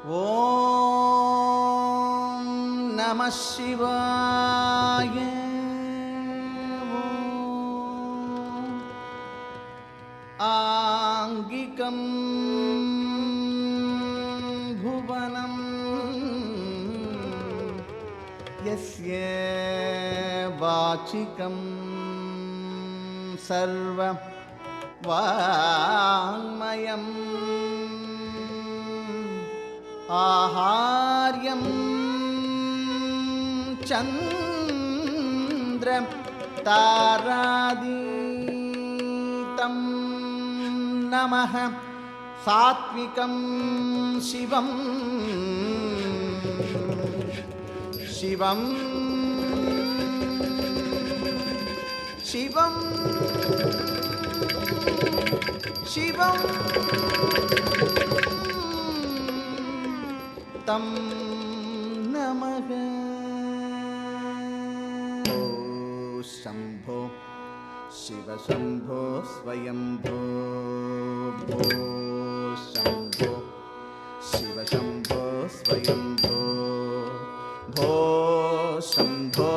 ஓம் நம சிவாய. ஆங்கிகம் புவனம் யஸ்ய வாசிகம் சர்வ வாங்மயம் ஆஹார்யம் சந்திர தாராதீதம் நமः சாத்விகம் சிவம் சிவம் சிவம் சிவம் தம் நமக. ஓ சம்போ சிவ சம்போ ஸ்வயம்போ. ஓ சம்போ சிவ சம்போ ஸ்வயம்போ. भो शम्भो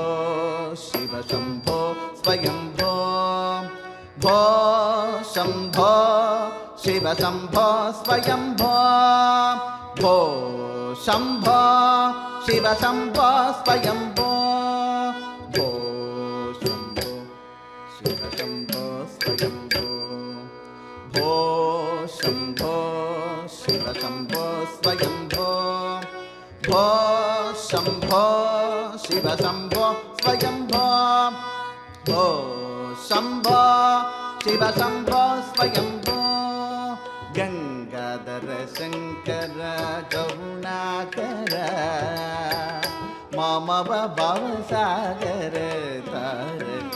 शिव शम्भो स्वयम्भो. भो शम्भो शिव शम्भो स्वयम्भो. भो शम्भो शिव शम्भो स्वयम्भो. भो शम्भो शिव शम्भो स्वयम्भो. भो शम्भो शिव शम्भो स्वयम्भो. भो शम्भो शिव शम्भो स्वयम्भो. भो शम्भो शिव शम्भो स्वयम्भो. गंगाधर शंकर करुणाकर मम भवसागर तारक.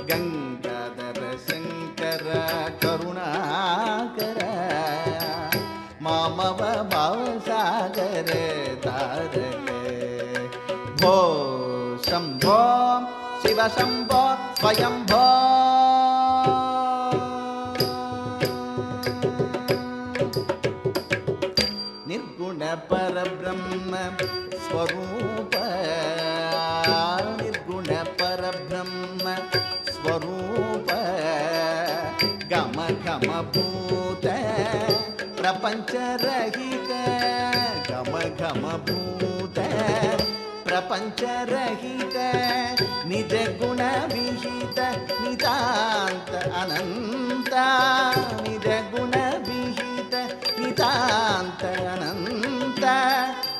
गंगाधर शंकर करुणाकर मम भवसागर तारक. भो शम्भो शिव शम्भो स्वयम्भो. निर्गुण परब्रह्म स्वरूप. निर्गुण परब्रह्म स्वरूप. गम गम भूत प्रपंच रहित. गम गम भूत प्रपंच रहित. निज गुण विहित नितांत अनंत. निज गुण विहित नितांत अनंत.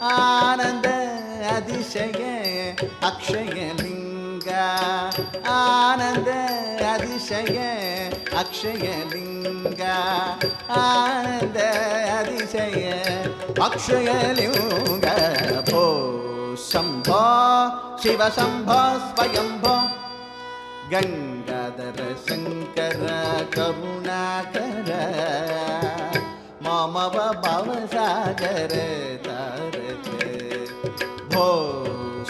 आनंद अतिशय अक्षय लिंग. आनंद अतिशय अक्षय लिंग. आनंद अतिशय अक्षय लिंग. भो शम्भो शिव शम्भो स्वयम्भो. गंगाधर शंकर करुणाकर मम भवसागर तारक. भो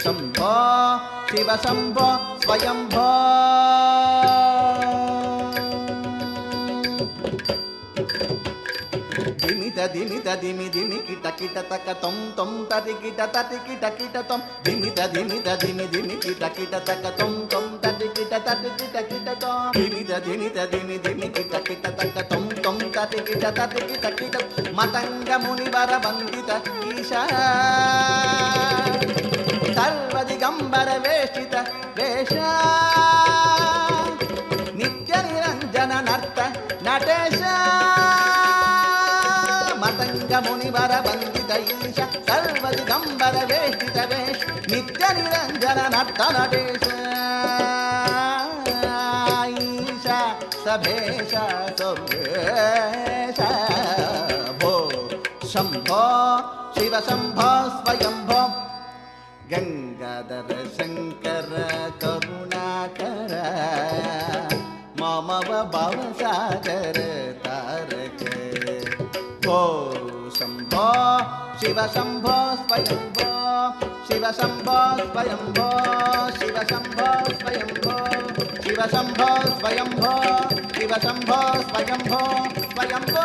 शम्भो शिव शम्भो स्वयम्भो. दिमित दिमित दिमि दिमि किट किट तक तम तम तति किट किट तम. दिमित दिमित दिमि दिमि किट तक तम तम तति किट किट तम. दिमित दिमित दिमि दिमि किट तक तम तम तति किट किट. मतंग मुनिवर वंदित ईशा सर्वदिगंबर वेष्टित वेश. नित्य निरंजन नर्त नटेश. मतंग मुनिवर वंदित ईश सर्वदिगंबर वेष्टित वेश. नित्य निरंजन नर्त नटेश. ईश सभेश सर्वेश. भो शम्भो शिव शम्भो स्वयम्भो. गंगाधर शंकर करुणाकर मम भवसागर तारक. भो शम्भो शिव शम्भो स्वयम्भो. शिव शम्भो स्वयम्भो. शिव शम्भो स्वयम्भो. शिव शम्भो स्वयम्भो. शिव शम्भो स्वयम्भो. स्वयम्भो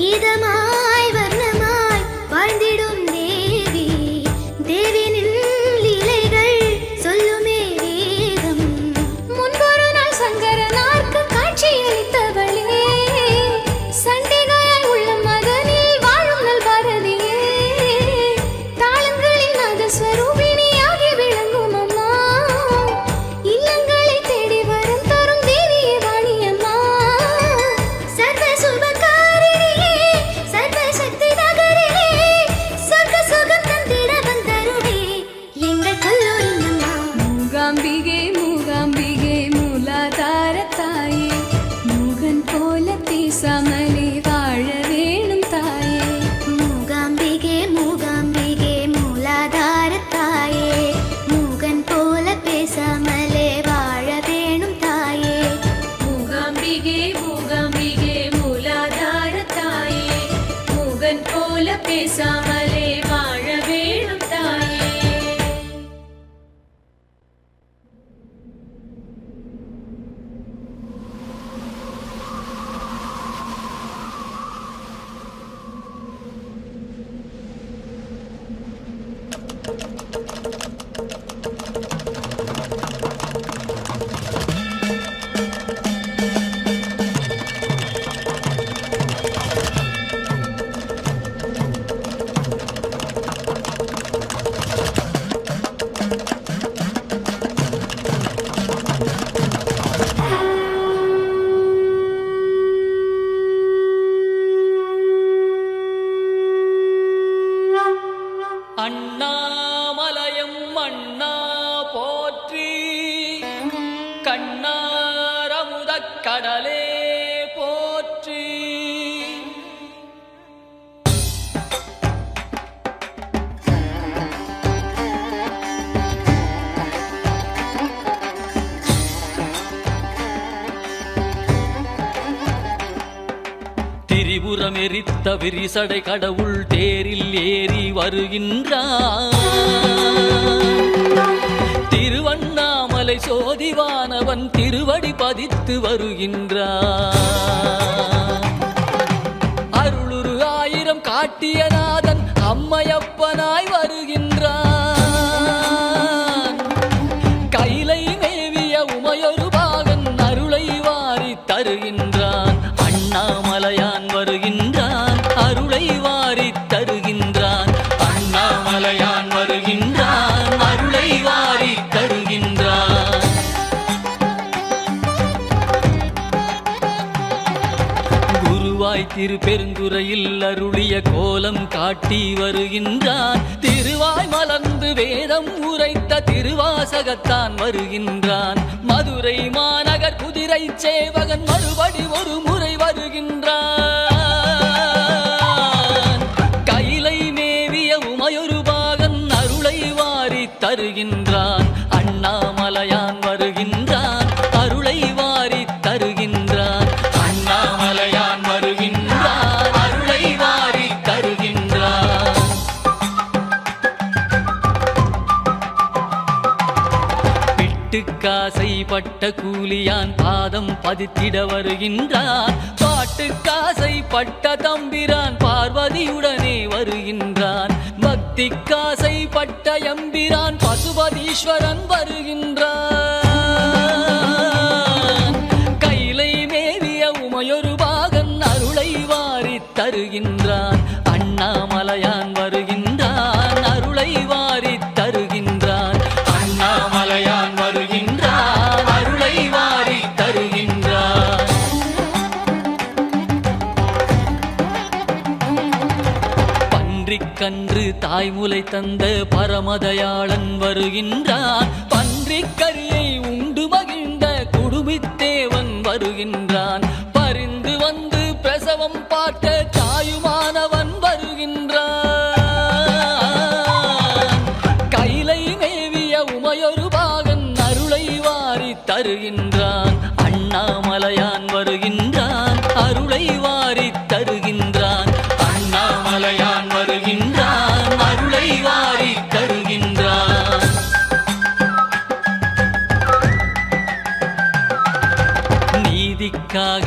கீதமாய் வர்ணமாய் வாழ்ந்திடும் தேவி தேவினின் லீலைகள் சொல்லுமே வேதம் முன்பொரு நாள் சங்கரனார்க்கு காட்சியளித்தவளே சண்டைகாய் உள்ள மகனில் வாழும் நல் பாரதியே தாளங்களின் நாதஸ்வரூபிணியாகி விளங்கும் அம்மா இல்லங்களை தேடி வரம் தரும் தேவியே வாணியம்மா சர்வ சுபகாரிணியே சர்வ சக்தி நகரிலே சொர்க்க சுகம் தந்திட வந்தருளே எங்கள் கல்லூரின் அம்மா மூகாம்பிகே மூகாம்பிகே மூலாதார தாயே மூகன் போல பேசாமலே வாழ வேணும் தாயே மூகாம்பிகே மூகாம்பிகே மூலாதார தாயே மூகன் போல பேசாமலே வாழ வேணும் தாயே மூகாம்பிகே மூகாம்பிகே மூலாதார தாயே மூகன் போல பேசாமலே வாழ வேணும் தாயே அண்ணாமலையம் அண்ணா போற்றி கண்ணாரமுதக் கடலே போற்றி திரிபுரம் எரித்த விரிசடை கடவுள் தேரில் ஏறி வருகின்றான் திருவண்ணாமலை சோதிவானவன் திருவடி பதித்து வருகின்றான் அருளுரு ஆயிரம் காட்டிய நாதன் அம்மையப்பனாய் வருகின்றான் கைலை மேவிய உமையொரு பாகன் அருளை வாரி தருகின்றான் அண்ணாமலையான் வருகின்றான் அருளை வாரி தருகின்றான் அண்ணாமலையான் வருகின்றான் அருளை வாரி தருகின்றான் குருவாய் திருப்பெருந்துறையில் அருளிய கோலம் காட்டி வருகின்றான் திருவாய் மலர்ந்து வேதம் உரைத்த திருவாசகத்தான் வருகின்றான் மதுரை மாநகர் குதிரை சேவகன் மறுபடி ஒரு முறை வருகின்றான் கைலை மேவிய உமையொரு பாகன் அருளை வாரி தருகின்றான் அண்ணாமலையான் வருகின்றான் அருளை வாரி தருகின்றான் அண்ணாமலையான் வருகின்றான் அருளை வாரி தருகின்றான் பிட்டுக்காசை பட்ட கூலியான் பாதம் பதித்திட வருகின்றான் பாட்டுக்காசை பட்ட தம்பிரான் பார்வதியுடனே வருகின்றான் பக்திக்காசை பட்ட எம்பிரான் பசுபதீஸ்வரன் வருகின்றான் கைலை மேவிய உமையொரு பாகன் அருளை வாரி தருகின்றான் அண்ணாமலையான் வருகின்றான் அருளை வாரி தருகின்றான் அண்ணாமலையான் வருகின்றான் அருளை வாரி தருகின்றான் பன்றிக்கன்று தாய்முலை தந்த பரமதயாளன் வருகின்றான் பன்றிக்கரியை உண்டு மகிழ்ந்த குடுமித்தேவன் வருகின்றான் பரிந்து வந்து பிரசவம் பார்த்த தாயுமானவன் வருகின்றான் கைலை மேவிய உமையொரு பாகன் அருளை வாரி தருகின்றான் அண்ணாமலையான் வருகின்றான் அருளை வாரி தருகின்றான் அண்ணாமலையான் வருகின்றான் அருளை வாரி தருகின்றான் நீதிக்காக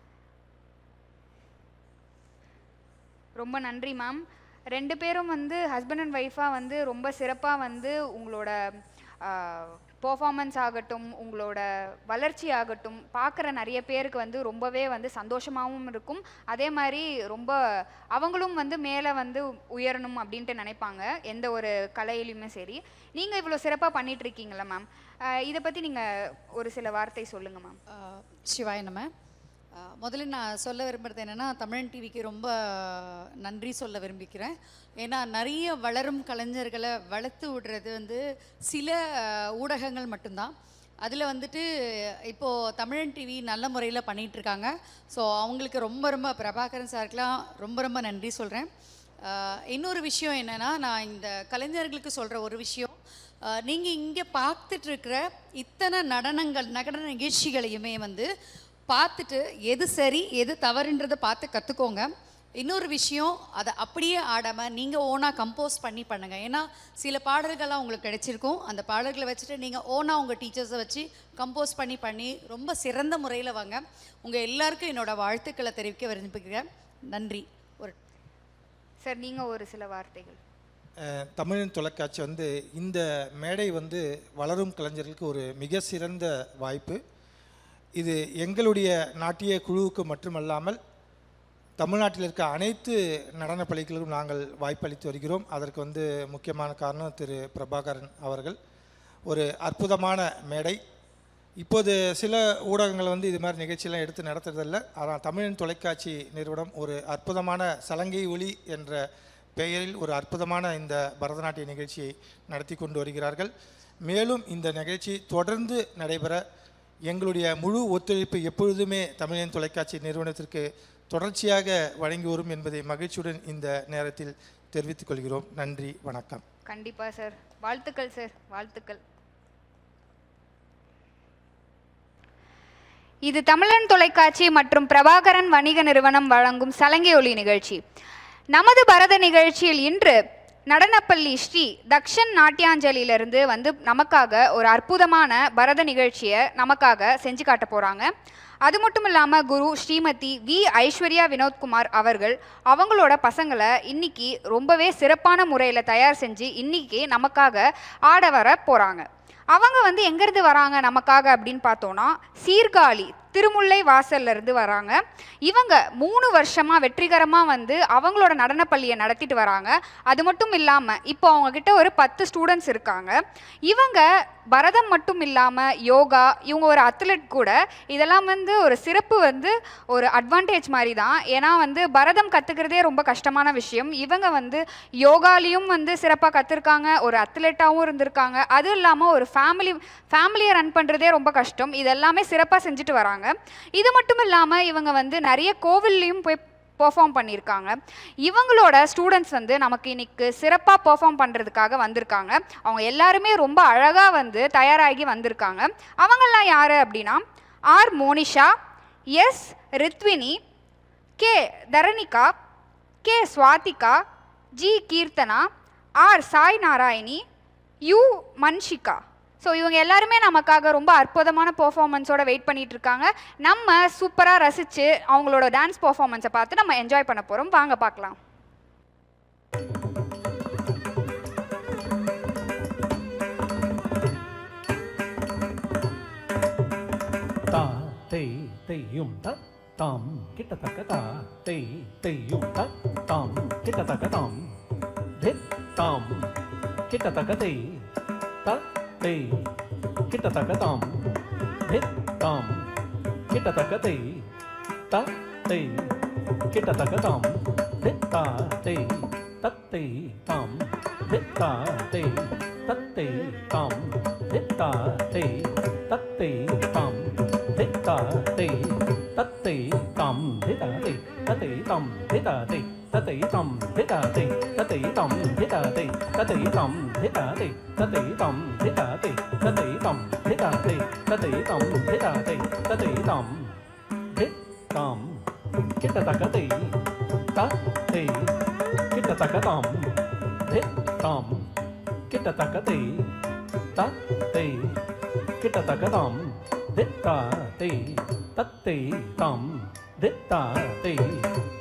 ரொம்ப நன்றி மேம். 2 பேரும் வந்து ஹஸ்பண்ட் அண்ட் ஒய்ஃபாக வந்து ரொம்ப சிறப்பாக வந்து உங்களோட பெர்ஃபார்மன்ஸ் ஆகட்டும், உங்களோட வளர்ச்சி ஆகட்டும், பார்க்குற நிறைய பேருக்கு வந்து ரொம்பவே வந்து சந்தோஷமாகவும் இருக்கும். அதே மாதிரி ரொம்ப அவங்களும் வந்து மேலே வந்து உயரணும் அப்படின்ட்டு நினைப்பாங்க, எந்த ஒரு கலையிலையுமே சரி. நீங்கள் இவ்வளோ சிறப்பாக பண்ணிகிட்ருக்கீங்களா மேம், இதை பற்றி நீங்கள் ஒரு சில வார்த்தை சொல்லுங்கள் மேம். சிவாய நம்ம முதல்ல நான் சொல்ல விரும்புகிறது என்னென்னா, தமிழன் டிவிக்கு ரொம்ப நன்றி சொல்ல விரும்பிக்கிறேன். ஏன்னா நிறைய வளரும் கலைஞர்களை வளர்த்து விடுறது வந்து சில ஊடகங்கள் மட்டும்தான். அதில் வந்துட்டு இப்போது தமிழன் டிவி நல்ல முறையில் பண்ணிகிட்ருக்காங்க. ஸோ அவங்களுக்கு ரொம்ப ரொம்ப பிரபாகரன் சாருக்கெலாம் ரொம்ப ரொம்ப நன்றி சொல்கிறேன். இன்னொரு விஷயம் என்னென்னா, நான் இந்த கலைஞர்களுக்கு சொல்கிற ஒரு விஷயம், நீங்கள் இங்கே பார்த்துட்ருக்கிற இத்தனை நடன நிகழ்ச்சிகளையுமே வந்து பார்த்துட்டு எது சரி எது தவறுன்றதை பார்த்து கற்றுக்கோங்க. இன்னொரு விஷயம், அதை அப்படியே ஆடாமல் நீங்கள் ஓனாக கம்போஸ் பண்ணி பண்ணுங்கள். ஏன்னா சில பாடல்கள்லாம் உங்களுக்கு கிடைச்சிருக்கும், அந்த பாடல்களை வச்சுட்டு நீங்கள் ஓனாக உங்கள் டீச்சர்ஸை வச்சு கம்போஸ் பண்ணி ரொம்ப சிறந்த முறையில் வாங்க. உங்கள் எல்லாருக்கும் என்னோடய வாழ்த்துக்களை தெரிவிக்க விரும்புகிறேன். நன்றி. ஒரு சார், நீங்கள் ஒரு சில வார்த்தைகள். தமிழன் தொலைக்காட்சி வந்து இந்த மேடை வந்து வளரும் கலைஞர்களுக்கு ஒரு மிக சிறந்த வாய்ப்பு. இது எங்களுடைய நாட்டிய குழுவுக்கு மட்டுமல்லாமல் தமிழ்நாட்டில் இருக்க அனைத்து நடன பள்ளிகளுக்கும் நாங்கள் வாய்ப்பளித்து வருகிறோம். அதற்கு வந்து முக்கியமான காரணம் திரு பிரபாகரன் அவர்கள். ஒரு அற்புதமான மேடை. இப்போது சில ஊடகங்கள் வந்து இது மாதிரி நிகழ்ச்சியெல்லாம் எடுத்து நடத்துறதில்லை. ஆனால் தமிழன் தொலைக்காட்சி நிறுவனம் ஒரு அற்புதமான சலங்கை ஒலி என்ற பெயரில் ஒரு அற்புதமான இந்த பரதநாட்டிய நிகழ்ச்சியை நடத்தி கொண்டு வருகிறார்கள். மேலும் இந்த நிகழ்ச்சி தொடர்ந்து நடைபெற எங்களுடைய முழு ஒத்துழைப்பு எப்பொழுதுமே தமிழன் தொலைக்காட்சி நிறுவனத்திற்கு தொடர்ச்சியாக வழங்கி வரும் என்பதை மகிழ்ச்சியுடன் இந்த நேரத்தில் தெரிவித்துக் கொள்கிறோம். நன்றி, வணக்கம். கண்டிப்பாக சார், வாழ்த்துக்கள் சார், வாழ்த்துக்கள். இது தமிழன் தொலைக்காட்சி மற்றும் பிரபாகரன் வணிக நிறுவனம் வழங்கும் சலங்கை ஒலி நிகழ்ச்சி. நமது பரத நிகழ்ச்சியில் இன்று நடனப்பள்ளி ஸ்ரீ தக்ஷன் நாட்டியாஞ்சலியிலிருந்து வந்து நமக்காக ஒரு அற்புதமான பரத நிகழ்ச்சியை நமக்காக செஞ்சு காட்ட போகிறாங்க. அது மட்டும் இல்லாமல் குரு ஸ்ரீமதி வி ஐஸ்வர்யா வினோத்குமார் அவர்கள் அவங்களோட பசங்களை இன்னைக்கு ரொம்பவே சிறப்பான முறையில் தயார் செஞ்சு இன்னைக்கு நமக்காக ஆட வர போகிறாங்க. அவங்க வந்து எங்கேருந்து வராங்க நமக்காக அப்படின்னு பார்த்தோன்னா, சீர்காழி திருமுல்லை வாசல்ல இருந்து வராங்க. இவங்க 3 வருஷமாக வெற்றிகரமாக வந்து அவங்களோட நடனப்பள்ளியை நடத்திட்டு வராங்க. அது மட்டும் இல்லாமல் இப்போ அவங்கக்கிட்ட ஒரு 10 ஸ்டூடெண்ட்ஸ் இருக்காங்க. இவங்க பரதம் மட்டும் இல்லாமல் யோகா, இவங்க ஒரு அத்லெட் கூட. இதெல்லாம் வந்து ஒரு சிறப்பு வந்து ஒரு அட்வான்டேஜ் மாதிரி தான். ஏன்னா வந்து பரதம் கற்றுக்கிறதே ரொம்ப கஷ்டமான விஷயம். இவங்க வந்து யோகாலையும் வந்து சிறப்பாக கற்றுருக்காங்க, ஒரு அத்லெட்டாகவும் இருந்திருக்காங்க. அதுவும் இல்லாமல் ஒரு ஃபேமிலியை ரன் பண்ணுறதே ரொம்ப கஷ்டம். இதெல்லாமே சிறப்பாக செஞ்சுட்டு வராங்க. இது மட்டும் இல்லாமல் இவங்க வந்து நிறைய கோவில்லையும் போய் பெர்ஃபார்ம் பண்ணியிருக்காங்க. இவங்களோட ஸ்டூடெண்ட்ஸ் வந்து நமக்கு இன்னைக்கு சிறப்பாக பெர்ஃபார்ம் பண்ணுறதுக்காக வந்திருக்காங்க. அவங்க எல்லாருமே ரொம்ப அழகாக வந்து தயாராகி வந்திருக்காங்க. அவங்கெல்லாம் யார் அப்படின்னா, R Monisha, S Rithvini, K Dharanika, K Swathika, G Keerthana, R Sai Narayani, U Manshika. So இவங்க எல்லாருமே நமக்காக ரொம்ப அற்புதமான பெர்ஃபார்மன்ஸோட வெயிட் பண்ணிட்டு இருக்காங்க. நம்ம சூப்பராக ரசித்து அவங்களோட டான்ஸ் பெர்ஃபார்மன்ஸை பார்த்து நம்ம என்ஜாய் பண்ண போகிறோம். வாங்க பார்க்கலாம். தா தெய் தெய்யும் த தாம் கிட்டத்தக்க தா தெய் தெய்யும் த தாம் கிட்டத்தக்க தாம் தித் தாம் கிட்டத்தக்க தெய் த தெய் கிட்டத்தக்க தாம் தித் தாம் கிட்டத்தக்க தெய் த தெய் கிட்டத்தக்க தாம் தித் தா தெய் தத்தை தாம் தித் தா தெய் தத்தை தாம் தித் தா தெய் தத்தை தாம் தித்தா தெய் தத்தை தாம் திதா தெய் தத்தை தாம் திதா தெய் தத்தை தாம் திதா தெய் தத்தை தாம் திதா தெய் தத்தை தாம் திதா தெய் தத்தை தாம் திதா தெய் தத்தை தாம் திதா தெய் தத்தை தாம் திதா தெய் தத்தை தாம் தித் தாம் கிட்டத்தக்க தெய் த தெய் கிட்டத்தக்க தாம் தித் தாம் கிட்டத்தக்க தெய் த தெய் கிட்டத்தக்க தாம் தித்தா தெய் தத்தை தாம் தித்தா தெய்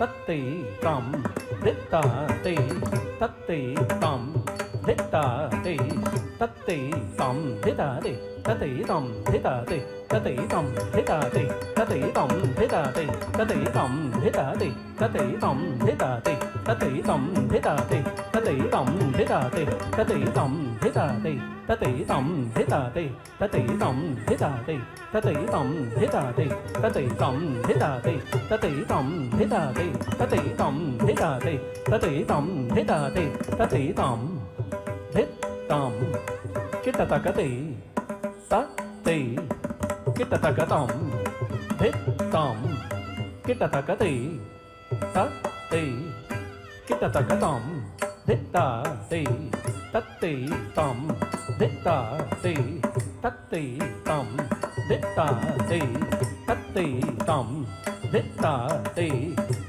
தத்தை தம் தித்தா தே தத்தை தம் தித்தா தே தத்தை தம் திதா தே தத்தை தம் திதா தே தத்தை தம் திதா தே தத்தை தம் திதா தே தத்தை தம் திதா தே தத்தை தம் திதா தே தத்தை தம் திதா தே தத்தை தம் திதா தே தத்தை தம் திதா தே தத்தை தம் திதா தே தத்தை தம் திதா தே தத்தை தம் திதா தே தத்தை தம் திதா தே தத்தை தம் திதா தே தத்தை தம் திதா தே தத்தை தம் திதா தே தத்தை தம் தித்தம் கிட்டத்தக்கதை தத்தை கிட்டத்தக்கதம் தித்தம் கிட்டத்தக்கதை தத்தை கிட்டத்தக்கதம் தித்தா தே தத்தை தம் தித்தா தே தத்தை தம் தித்தா தே தத்தை தம் தித்தா தே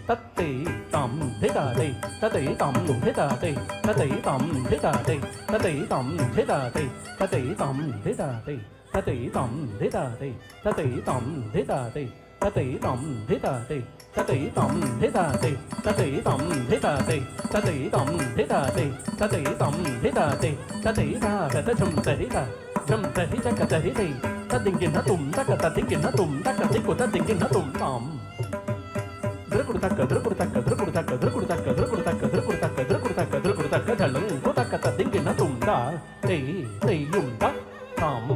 தத்தை தம் திதா தே தத்தை தம் திதா தே தத்தை தம் திதா தே தத்தை தம் திதா தே தத்தை தம் திதா தே தத்தை தம் திதா தே தத்தை தம் திதா தே தத்தை தம் திதா தே தத்தை தம் திதா தே தத்தை தம் திதா தே தத்தை தம் திதா தே தத்தை தம் திதா தே தத்தை தா கதஜம் தரிதா ஜம் தரி ஜக தரி தே ததிங்கின தும் தக ததிங்கின தும் தக திக்கு ததிங்கின தும் தாம் திருக்குடுதக்க திருக்குடுதக்க திருக்குடுதக்க திருக்குடுதக்க திருக்குடுதக்க திருக்குடுதக்க திருக்குடுதக்க திருக்குடுதக்க ஜலம் குதக்க ததிங்கின தும் தா தே தேயும் தா தாம்